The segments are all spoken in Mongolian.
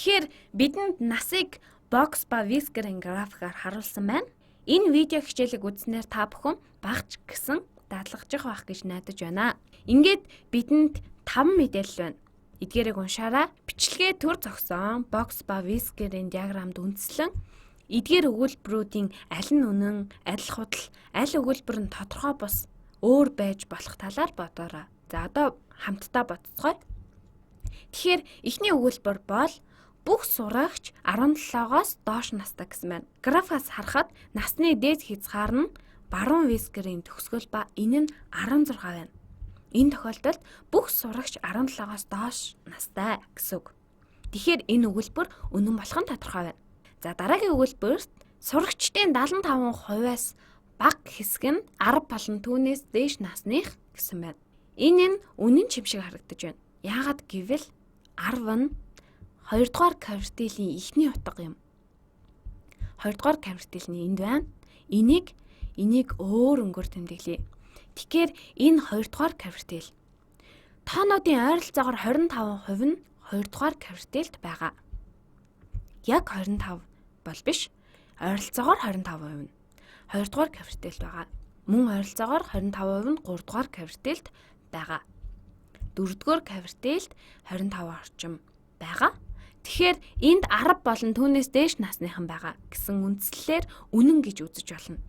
Тэгэхээр бидэнд насыг бокс ба вискерийн графикаар харуулсан байна. Энэ видео хичээлийг үзснээр та бүхэн багч гэсэн дадлгаж байх гэж найдаж байна. Ингээд бидэнд 5 мэдээлэл байна. Эдгээрийг уншаарай. Бичлэгээ төр зогсон бокс ба вискерийн диаграмд үндэслэн эдгээр өгүүлбэрүүдийн аль нь үнэн, адил худал, аль өгүүлбэр нь тодорхой бус өөр байж болох талаар бодоорой. За одоо хамтдаа бодцгоё. Тэгэхээр эхний өгүүлбэр бол бүх сурагч 17-оос доош настай гэсэн байна. Графикаас харахад насны дээд хязгаар нь баруун вискерийн төгсгөл ба энэ нь 16 байна. Энэ тохиолдолд бүх сурагч 17-оос доош настай гэсэн үг. Тэгэхээр энэ өгүүлбэр үнэн болох нь тодорхой байна. За дараагийн өгүүлбэрт сурагчдын 75%-аас бага хэсэг нь 10 болон түүнээс дээш насных гэсэн байна. Энэ нь үнэн ч юм шиг харагдаж байна. Яагаад гэвэл 10 нь 2 дугаар квартилийн эхний утга юм. 2 дугаар квартилийн энд байна. Энийг өөр өнгөөр тэмдэглэе. Тэгэхээр энэ 2 дугаар квартил. Тоонуудын ойролцоогоор 25% нь 2 дугаар квартилд байгаа. Яг 25 бол биш. Ойролцоогоор 25% нь 2 дугаар квартилд байгаа. Мөн ойролцоогоор 25% нь 3 дугаар квартилд байгаа. 4 дугаар квартилд 25 орчим байгаа. Тэгэхээр энд 10 болон түүнээс дээш насныхан байгаа гэсэн үндслэлээр үнэн гэж үзэж болно.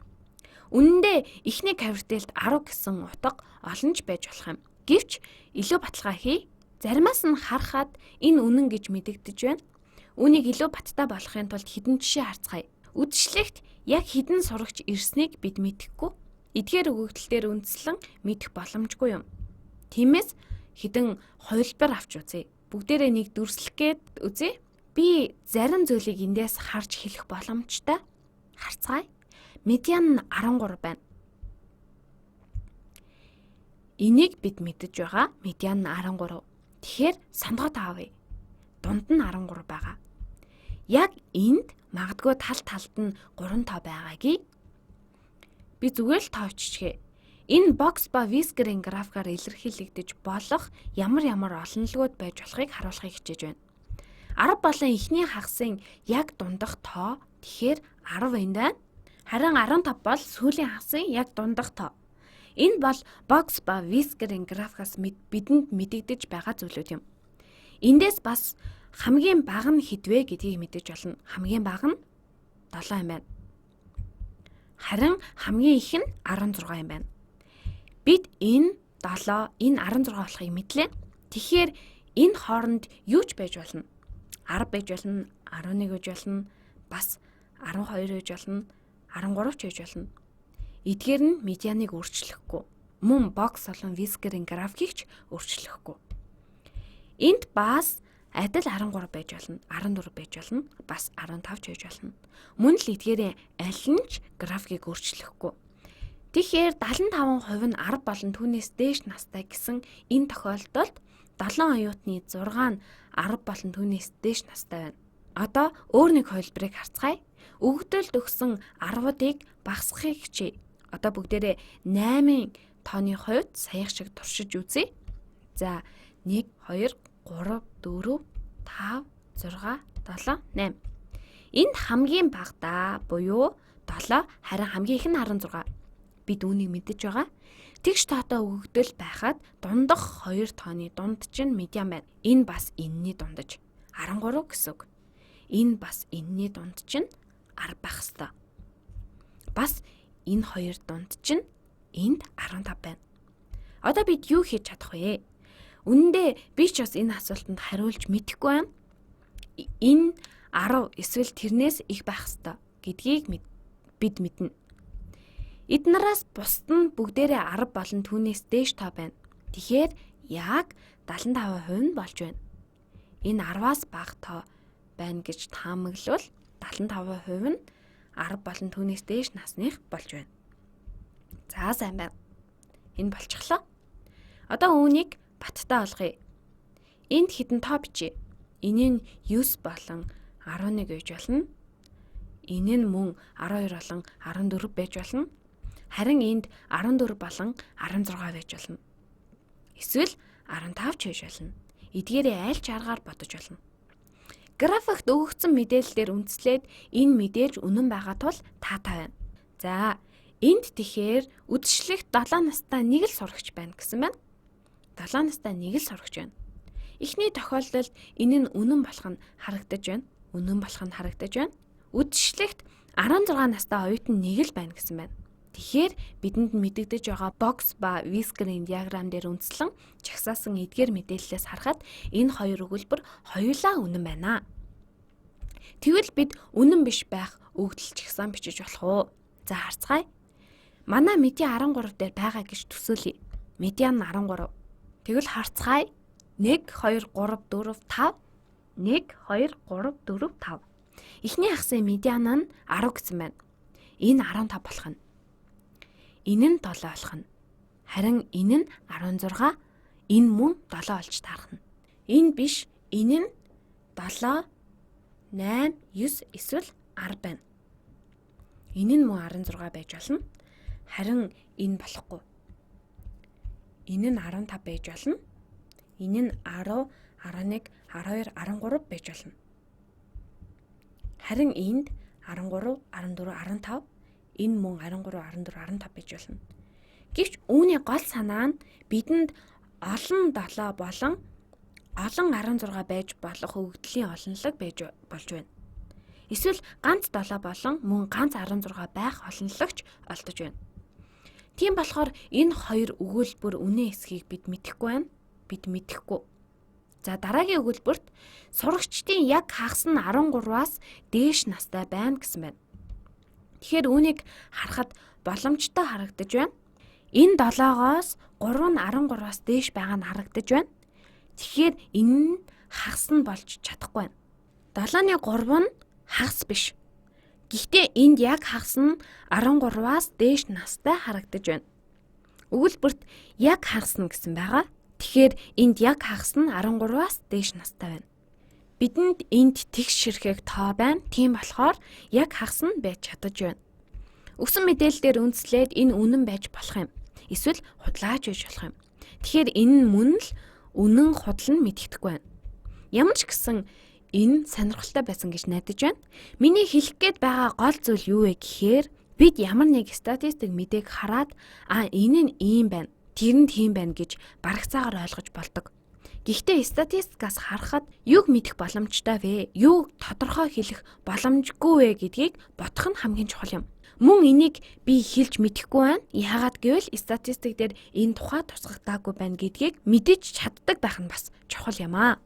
Үнэн дээр эхний квартилд 10 гэсэн утга олон ч байж болох юм. Гэвч илүү баталгаа хий. Заримаас нь харахад энэ үнэн гэж мэдэгдэж байна. Үүнийг илүү баттай болохын тулд хэдэн жишээ харцгаая. Үдшилтэд яг хэдэн сурагч ирснийг бид мэдэхгүй. Эдгээр өгөгдлөлтөөр үндслэн мэдэх боломжгүй юм. Тиймээс хэдэн хувилбар авч үзье. Бүгдээрээ нэг дүрслэх гээд үзье. Би зарим зүйлийг эндээс харж хэлэх боломжтой. Харцгаая. Медиан нь 13 байна. Энийг бид мэдэж байгаа. Медиан нь 13. Тэгэхээр сонгоод авъя. Дунд нь 13 байгаа. Яг энд магадгүй талд нь 3 тоо байгаагийг би зүгээр л тооччихъя. Энэ бокс ба вискерийн графикаар илэрхийлэгдэж болох ямар олонлогуд байж болохыг харуулахыг хичээж байна. 10 болон эхний хагасын яг дундах тоо тэгэхээр 10 энд байна. Харин 15 бол сүүлийн хагасын яг дундах тоо. Энэ бол бокс ба вискерийн графикаас бидэнд мэдэгдэж байгаа зүйлүүд юм. Эндээс бас хамгийн бага нь хэдвэ гэдгийг мэдэж болно. Хамгийн бага нь 7 юм байна. Харин хамгийн их нь 16 юм байна. Бид энэ 7, энэ 16 болохыг мэдлээ. Тэгэхээр энэ хооронд юу ч байж болно. 10 байж болно, 11 байж болно, бас 12 байж болно, 13 ч байж болно. Эдгээр нь медианыг өөрчлөхгүй. Мөн бокс болон вискерийн графикийг ч өөрчлөхгүй. Энд бас адил 13 байж болно, 14 байж болно, бас 15 ч байж болно. Мөн л эдгээрийн аль нь ч графикийг өөрчлөхгүй. Тэгэхээр 75% нь 10 болон түүнээс дээш настай гэсэн энэ тохиолдолд 7 оюутны 6 нь 10 болон түүнээс дээш настай байна. Одоо өөр нэг хувилбарыг харцгаая. Өгөгдөлд өгсөн 10-ыг багасгахыг хичээе. Одоо бүгдээрээ 8-ын тооны хувьд саяхан шиг туршиж үзье. За 1, 2, 3, 4, 5, 6, 7, 8. Энд хамгийн багадаа буюу 7, харин хамгийн их нь 16. Бид үүнийг мэдэж байгаа. Тэгш тоотой өгөгдөл байхад дундах 2 тооны дунд чинь медиан байна. Энэ бас энэний дундаж 13 гэсэн үг. Энэ бас энэний дунд чинь 10 байх ёстой. Бас энэ 2 дунд чинь энд 15 байна. Одоо бид юу хийж чадах вэ? Үнэн дээр би ч бас энэ асуултанд хариулж мэдэхгүй байна. Энэ 10 эсвэл тэрнээс их байх ёстой гэдгийг бид мэднэ. Эднээс бусд нь бүгдээрээ 10 болон түүнээс дээш тоо байна. Тэгэхээр яг 75% нь болж байна. Энэ 10-аас бага тоо байна гэж таамаглавал 75% нь 10 болон түүнээс дээш насных болж байна. За сайн байна. Энэ болчихлоо. Одоо үүнийг баттай олгоё. Энд хэдэн тоо бичье. Энэ нь 9 болон 11 байж болно. Энэ нь мөн 12 болон 14 байж болно. Харин энд 14 болон 16 байж болно. Эсвэл 15 ч байж болно. Эдгээрээ аль ч аргаар бодож болно. Графикт өгөгдсөн мэдээллээр үндэслээд энэ мэдээж үнэн байгаа тул таатай байна. За, энд тэгэхээр үдшилтэд 7 настай нэг л сурагч байна гэсэн байна. 7 настай нэг л сурагч байна. Эхний тохиолдолд энэ нь үнэн болох нь харагдаж байна. Үнэн болох нь харагдаж байна. Үдшилтэд 16 настай оюутан нэг л байна гэсэн байна. Тэгэхээр бидэнд мэдэгдэж байгаа бокс ба вискрийн диаграм дээр үндэслэн жагсаасан эдгээр мэдээллээс харахад энэ хоёр өгүүлбэр хоёулаа үнэн байна. Тэгвэл бид үнэн биш байх өгдөл жагсаан бичиж болох уу? За харцгаая. Манай медиа 13 дээр байгаа гэж төсөөлье. Медиан 13. Тэгвэл харцгаая. 1 2 3 4 5 1 2 3 4 5. Эхний хагсын медиан нь 10 гэсэн байна. Энэ 15 болох нь. Энэ нь 7 болох нь. Харин энэ нь 16, энэ мөн 7 болж таарах нь. Энэ биш, энэ нь 7, 8, 9 эсвэл 10 байна. Энэ нь мөн 16 байж болно. Харин энэ болохгүй. Энэ нь 15 байж болно. Энэ нь 10, 11, 12, 13 байж болно. Харин энд 13, 14, 15 энэ мөн 13, 14, 15 байж болно. Гэвч үүний гол санаа нь бидэнд олон 7 болон олон 16 байж болох өгөгдлийн олонлог байж болж байна. Эсвэл ганц 7 болон мөн ганц 16 байх олонлогч олдож байна. Тийм болохоор энэ хоёр өгүүлбэр үнэн эсхийг бид мэдэхгүй байна. Бид мэдэхгүй. За дараагийн өгүүлбэрт сурагчдын яг хагас нь 13-аас дээш настай байна гэсэн байна. Тэгэхээр үүнийг харахад боломжтой харагдаж байна. Энэ 7-оос 3 нь 13-аас дээш байгаа нь харагдаж байна. Тэгэхээр энэ нь хагас нь болж чадахгүй байна. 7-ны 3 нь хагас биш. Гэхдээ энд яг хагас нь 13-аас дээш настай харагдаж байна. Өгүүлбэрт яг хагас нь гэсэн байгаа. Тэгэхээр энд яг хагас нь 13-аас дээш настай байна. Бидэнд энд тэгш ширхэг тоо байна. Тийм болохоор яг хагас нь байж чадаж байна. Өгсөн мэдээлэлээр үндэслээд энэ үнэн байж болох юм. Эсвэл худлаач байж болох юм. Тэгэхээр энэ нь мөн л үнэн худал нь мэдэгдэхгүй байна. Ямар ч гэсэн энэ сонирхолтой байсан гэж найдаж байна. Миний хэлэх гээд байгаа гол зүйл юу вэ гэхээр бид ямар нэг статистик мэдээг хараад энэ нь ийм байна. Тэр нь тийм байна гэж барагцаагаар ойлгож болдог. Гэхдээ статистикаас харахад юг мэдэх боломжтой вэ? Юг тодорхой хэлэх боломжгүй вэ гэдгийг бодох нь хамгийн чухал юм. Мөн энийг би хэлж мэдэхгүй байна. Яагаад гэвэл статистик дээр энэ тухай тусгагдаагүй байна гэдгийг мэдэж чаддаг байх нь бас чухал юм аа.